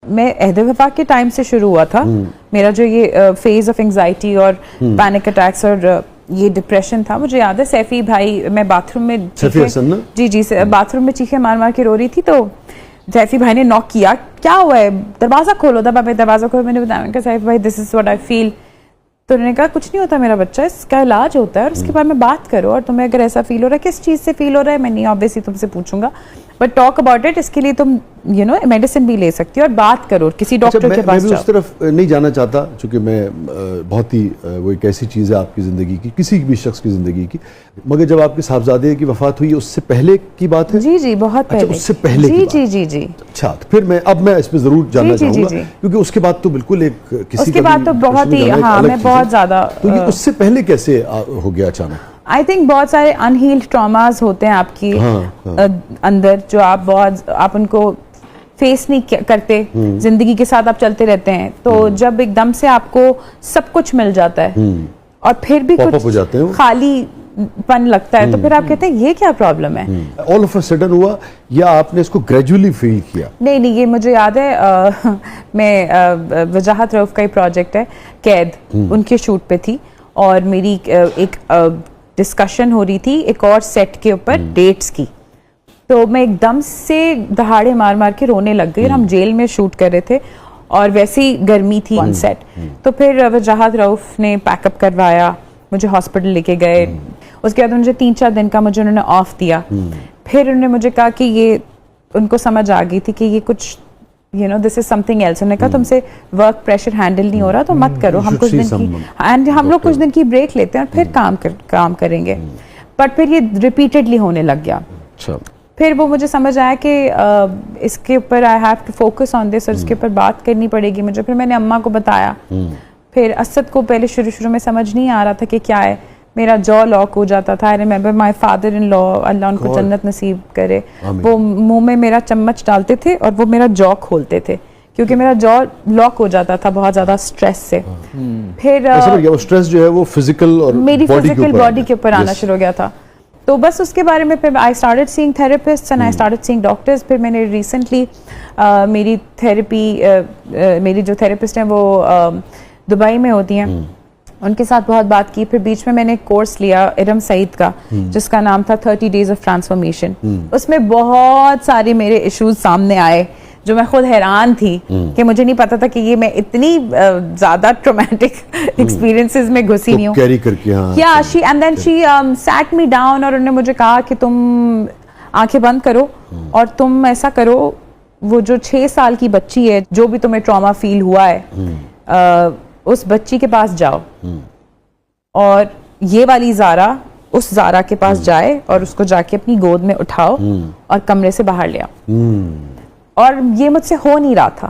मैं अहद वफा के टाइम से शुरू हुआ था मेरा जो ये फेज ऑफ एंजाइटी और पैनिक अटैक्स और ये डिप्रेशन था। मुझे याद है सैफी भाई, मैं बाथरूम में जी बाथरूम में चीखे मार मार के रो रही थी, तो सैफी भाई ने नॉक किया, क्या हुआ है, दरवाजा खोलो। दरवाजा खोलो, मैंने बताया सैफी भाई this is what I feel. तो उन्होंने कहा कुछ नहीं होता मेरा बच्चा, इसका इलाज होता है और उसके बारे में बात करो, और तुम्हें अगर ऐसा फील हो रहा है, किस चीज़ से फील हो रहा है, मैं नहीं ऑब्वियसली तुमसे पूछूंगा, बट टॉक अबाउट इट। इसके लिए तुम मेडिसिन भी ले सकती हो और बात करो किसी डॉक्टर के पास। मैं भी उस तरफ नहीं जाना चाहता, क्योंकि मैं बहुत ही वो एक ऐसी चीज़ है आपकी ज़िंदगी की, किसी भी शख्स की ज़िंदगी की, मगर जब आपके साहबजादे की वफात हुई उससे पहले की बात है? जी बहुत पहले। उससे पहले जी। अच्छा, तो फिर मैं इस पर जरूर जानना चाहूँगा, क्योंकि उसके बाद तो बिल्कुल एक किसी उसके बाद तो बहुत ही, हाँ मैं बहुत ज़्यादा। तो ये उससे पहले कैसे हो गया अचानक? आई थिंक बहुत सारे अनहील्ड ट्रॉमास होते हैं आपकी अंदर, जो आप उनको फेस नहीं करते, जिंदगी के साथ आप चलते रहते हैं, तो जब एकदम से आपको सब कुछ मिल जाता है और फिर भी कुछ खालीपन लगता है, तो फिर आप कहते हैं ये क्या प्रॉब्लम है। ऑल ऑफ अ सडन हुआ या आपने इसको ग्रेजुअली फील किया? नहीं, ये मुझे याद है, मैं वजाहत रऊफ का ही प्रोजेक्ट है कैद, उनके शूट पे थी और मेरी एक डिस्कशन हो रही थी एक और सेट के ऊपर डेट्स की, तो मैं एकदम से दहाड़े मार मार के रोने लग गई। और हम जेल में शूट कर रहे थे और वैसे ही गर्मी थी ऑन सेट, तो फिर वजाहत रऊफ ने पैकअप करवाया, मुझे हॉस्पिटल लेके गए। उसके बाद मुझे 3-4 दिन का मुझे उन्होंने ऑफ दिया। फिर उन्होंने मुझे कहा कि ये, उनको समझ आ गई थी कि ये कुछ दिस इज समथिंग एल्स। उन्होंने कहा तुमसे वर्क प्रेशर हैंडल नहीं हो रहा, तो मत करो, हम कुछ दिन की एंड हम लोग कुछ दिन की ब्रेक लेते हैं और फिर काम करेंगे। बट फिर ये रिपीटेडली होने लग गया। फिर वो मुझे समझ आया कि इसके ऊपर I have to focus on this और इसके ऊपर बात करनी पड़ेगी मुझे। फिर मैंने अम्मा को बताया। फिर असद को पहले शुरू में समझ नहीं आ रहा था कि क्या है, मेरा जॉ लॉक हो जाता था। I remember my father in law, अल्लाह उनको जन्नत नसीब करे, वो मुंह में मेरा चम्मच डालते थे और वो मेरा जॉ खोलते थे, क्योंकि मेरा जॉ लॉक हो जाता था बहुत ज्यादा स्ट्रेस से। फिर वो स्ट्रेस जो है वो फिजिकल और मेरी फिजिकल बॉडी के ऊपर आना शुरू हो गया था। तो बस उसके बारे में फिर I started seeing therapists and I started seeing doctors. फिर मैंने रिसेंटली मेरी थेरेपी, मेरी जो थेरेपिस्ट हैं वो दुबई में होती हैं, उनके साथ बहुत बात की। फिर बीच में मैंने एक कोर्स लिया इरम सईद का, जिसका नाम था 30 डेज ऑफ ट्रांसफॉर्मेशन। उसमें बहुत सारे मेरे इश्यूज सामने आए जो मैं खुद हैरान थी कि मुझे नहीं पता था कि ये मैं इतनी ज्यादा ट्रॉमेटिक एक्सपीरियंसेस में घुसी नहीं हूँ कैरी करके। या she and then she sat me down और उन्होंने मुझे कहा कि तुम आंखें बंद करो और तुम ऐसा करो, वो जो 6 साल की बच्ची है, जो भी तुम्हें ट्रॉमा फील हुआ है, उस बच्ची के पास जाओ और ये वाली ज़ारा उस ज़ारा के पास जाए और उसको जाके अपनी गोद में उठाओ और कमरे से बाहर ले आओ। और ये मुझसे हो नहीं रहा था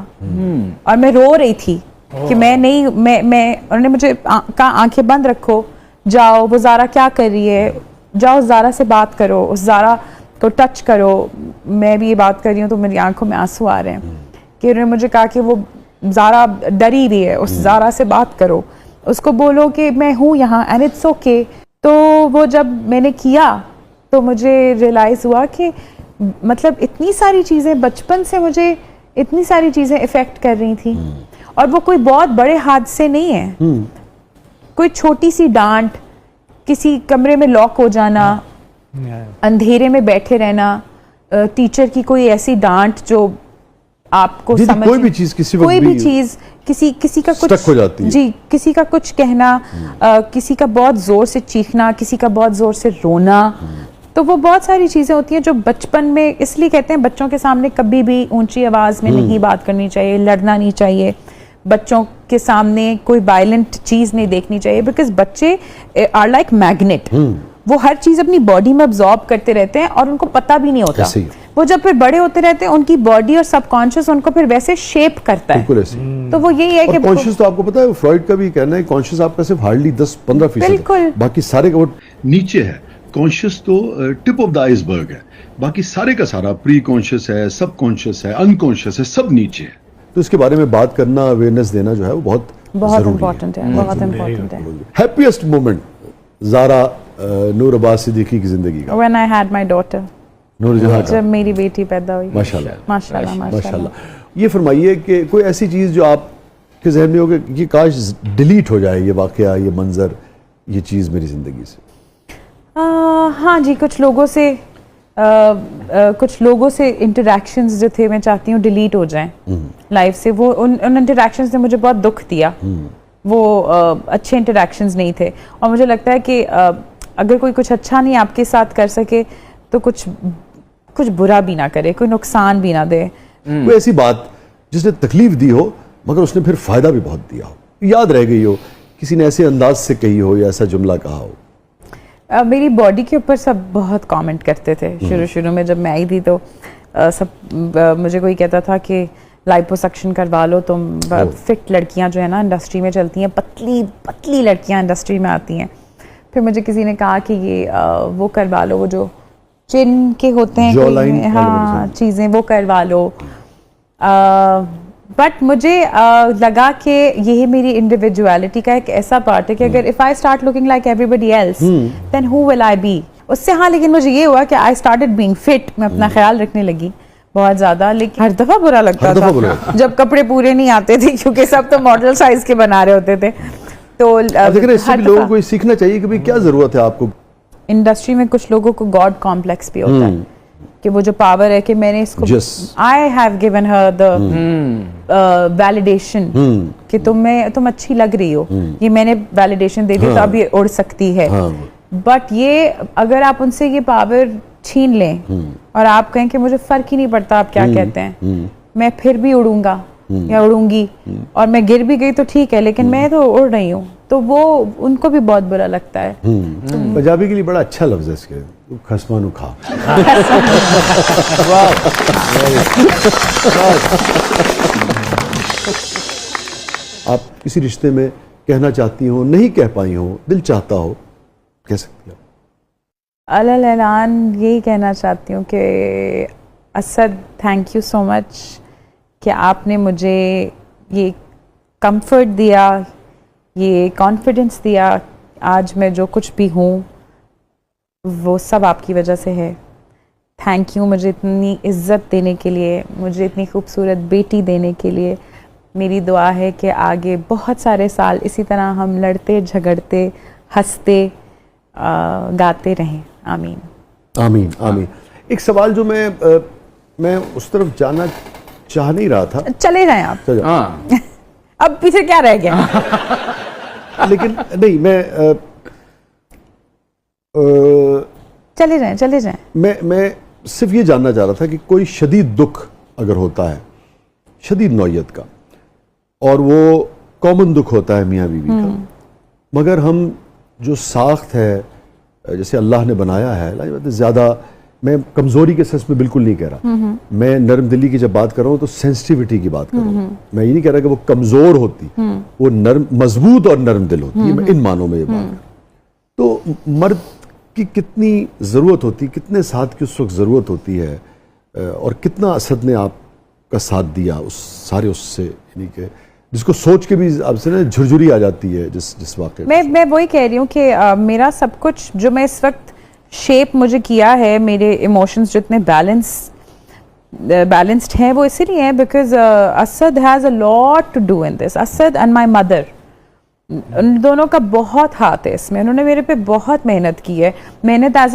और मैं रो रही थी कि मैं नहीं, मैं उन्होंने मुझे कहा आंखें बंद रखो, जाओ, वो ज़ारा क्या कर रही है, जाओ उस ज़ारा से बात करो, उस ज़ारा को टच करो। मैं भी ये बात कर रही हूँ तो मेरी आंखों में आंसू आ रहे हैं कि उन्होंने मुझे कहा कि वो ज़ारा डरी रही है, उस ज़ारा से बात करो, उसको बोलो कि मैं हूँ यहाँ एंड इट्स ओके। तो वो जब मैंने किया तो मुझे रियलाइज़ हुआ कि मतलब इतनी सारी चीज़ें बचपन से मुझे इतनी सारी चीज़ें इफ़ेक्ट कर रही थी और वो कोई बहुत बड़े हादसे नहीं है, कोई छोटी सी डांट, किसी कमरे में लॉक हो जाना, अंधेरे में बैठे रहना, टीचर की कोई ऐसी डांट जो आपको समझ, कोई भी चीज किसी का कुछ हो जाती है। जी, किसी का कुछ कहना, किसी का बहुत जोर से चीखना, किसी का बहुत जोर से रोना, तो वो बहुत सारी चीजें होती हैं जो बचपन में, इसलिए कहते हैं बच्चों के सामने कभी भी ऊंची आवाज में नहीं बात करनी चाहिए, लड़ना नहीं चाहिए, बच्चों के सामने कोई वायलेंट चीज नहीं देखनी चाहिए, बिकॉज बच्चे आर लाइक मैग्नेट, वो हर चीज अपनी बॉडी में अब्सॉर्ब करते रहते हैं और उनको पता भी नहीं होता। वो जब फिर बड़े होते रहते हैं उनकी बॉडी और सबकॉन्शियस उनको फिर वैसे शेप करता है। तो वो यही है कि कॉन्शियस, तो आपको पता है फ्रॉइड का भी कहना है कॉन्शियस आपका सिर्फ हार्डली 10-15% है, बाकी सारे का वो नीचे है। कॉन्शियस तो टिप ऑफ द आइसबर्ग है, बाकी सारे का सारा प्री कॉन्शियस है, सब कॉन्शियस है, अनकॉन्शियस है, सब नीचे है। तो इसके बारे में बात करना, अवेयरनेस देना जो है वो बहुत इम्पोर्टेंट है, बहुत इम्पोर्टेंट है। हैप्पीएस्ट मोमेंट ज़ारा नूर अब्बास सिद्दीकी की जिंदगी का? When I had my daughter, नूर जहां, जब मेरी बेटी पैदा हुई। माशाल्लाह माशाल्लाह माशाल्लाह। ये फरमाइए कि कोई ऐसी चीज़ जो आपके जहन में हो कि काश डिलीट हो जाए, ये वाक़या, ये मंज़र, ये चीज़ मेरी ज़िंदगी से। हाँ जी, कुछ लोगों से इंटरेक्शंस जो थे मैं चाहती हूँ डिलीट हो जाएं लाइफ से। वो उन इंटरेक्शंस ने मुझे बहुत दुख दिया। वो अच्छे इंटरेक्शंस नहीं थे और मुझे लगता है कि अगर कोई कुछ अच्छा नहीं आपके साथ कर सके तो कुछ बुरा भी ना करे, कोई नुकसान भी ना दे। कोई ऐसी बात जिसने तकलीफ दी हो मगर उसने फिर फ़ायदा भी बहुत दिया हो, याद रह गई हो, किसी ने ऐसे अंदाज से कही हो या ऐसा जुमला कहा हो? मेरी बॉडी के ऊपर सब बहुत कमेंट करते थे शुरू में जब मैं आई थी तो सब मुझे कोई कहता था कि लाइपोसक्शन करवा लो तुम, फिट लड़कियां जो है ना इंडस्ट्री में चलती हैं, पतली पतली लड़कियां इंडस्ट्री में आती हैं। फिर मुझे किसी ने कहा कि ये वो करवा लो, वो जो चिन के होते हैं, हाँ चीज़ें वो करवा लो। बट मुझे लगा कि यही मेरी इंडिविजुअलिटी का एक ऐसा पार्ट है कि अगर if I start looking like everybody else then who will I be. उससे हाँ, लेकिन मुझे ये हुआ कि आई स्टार्टेड बीइंग फिट, मैं अपना ख्याल रखने लगी बहुत ज्यादा। लेकिन हर दफा बुरा लगता था जब कपड़े पूरे नहीं आते थे क्योंकि सब तो मॉडल साइज के बना रहे होते थे। तो इससे भी लोगों को सीखना चाहिए कि भाई क्या जरूरत है आपको। इंडस्ट्री में कुछ लोगों को गॉड कॉम्प्लेक्स भी होता है कि वो जो पावर है कि मैंने इसको, I have given her the validation कि तुम अच्छी लग रही हो, ये मैंने वैलिडेशन दे दी तो अब ये उड़ सकती है। बट ये अगर आप उनसे ये पावर छीन लें और आप कहें कि मुझे फर्क ही नहीं पड़ता आप क्या कहते हैं, मैं फिर भी उड़ूंगा या उड़ूंगी, और मैं गिर भी गई तो ठीक है लेकिन मैं तो उड़ रही हूँ, तो वो उनको भी बहुत बुरा लगता है। पंजाबी के लिए बड़ा अच्छा लफ्ज है इसके, खसमानु खा। आप किसी रिश्ते में कहना चाहती हो, नहीं कह पाई हो, दिल चाहता हो, कह सकती हो? अलल ऐलान यही कहना चाहती हूँ कि Asad, thank you so much कि आपने मुझे ये कंफर्ट दिया, ये कॉन्फिडेंस दिया। आज मैं जो कुछ भी हूँ वो सब आपकी वजह से है। थैंक यू मुझे इतनी इज़्ज़त देने के लिए, मुझे इतनी खूबसूरत बेटी देने के लिए। मेरी दुआ है कि आगे बहुत सारे साल इसी तरह हम लड़ते झगड़ते हंसते गाते रहें। आमीन आमीन आमीन। एक सवाल जो मैं उस तरफ जाना चाह नहीं रहा था। चले जाएं आप। अब पीछे क्या रह गया? लेकिन नहीं, मैं चले जाएं। मैं सिर्फ ये जानना चाह रहा था कि कोई शदीद दुख अगर होता है, शदीद नौयत का, और वो कॉमन दुख होता है मियाँ बीवी का, मगर हम जो साख्त है जैसे अल्लाह ने बनाया है, ज़्यादा मैं कमज़ोरी के सेंस में बिल्कुल नहीं कह रहा, मैं नरम दिली की जब बात कर रहा हूँ तो सेंसिटिविटी की बात कर रहा हूँ। मैं ये नहीं कह रहा कि वो कमज़ोर होती, वो नरम, मजबूत और नरम दिल होती है, मैं इन मानों में ये बात कर। तो मर्द की कितनी ज़रूरत होती, कितने साथ की उस वक्त ज़रूरत होती है, और कितना असद ने आपका साथ दिया उस सारे उससे, यानी कि जिसको सोच के भी आपसे ना झुरझुरी आ जाती है जिस वाक़े। मैं वही कह रही हूँ कि मेरा सब कुछ जो मैं इस वक्त शेप मुझे किया है, मेरे इमोशंस जितने बैलेंस्ड हैं वो इसीलिए हैं because Asad has a lot to do in this. Asad and my mother, उन दोनों का बहुत हाथ है इसमें, उन्होंने मेरे पे बहुत मेहनत की है। मेहनत एज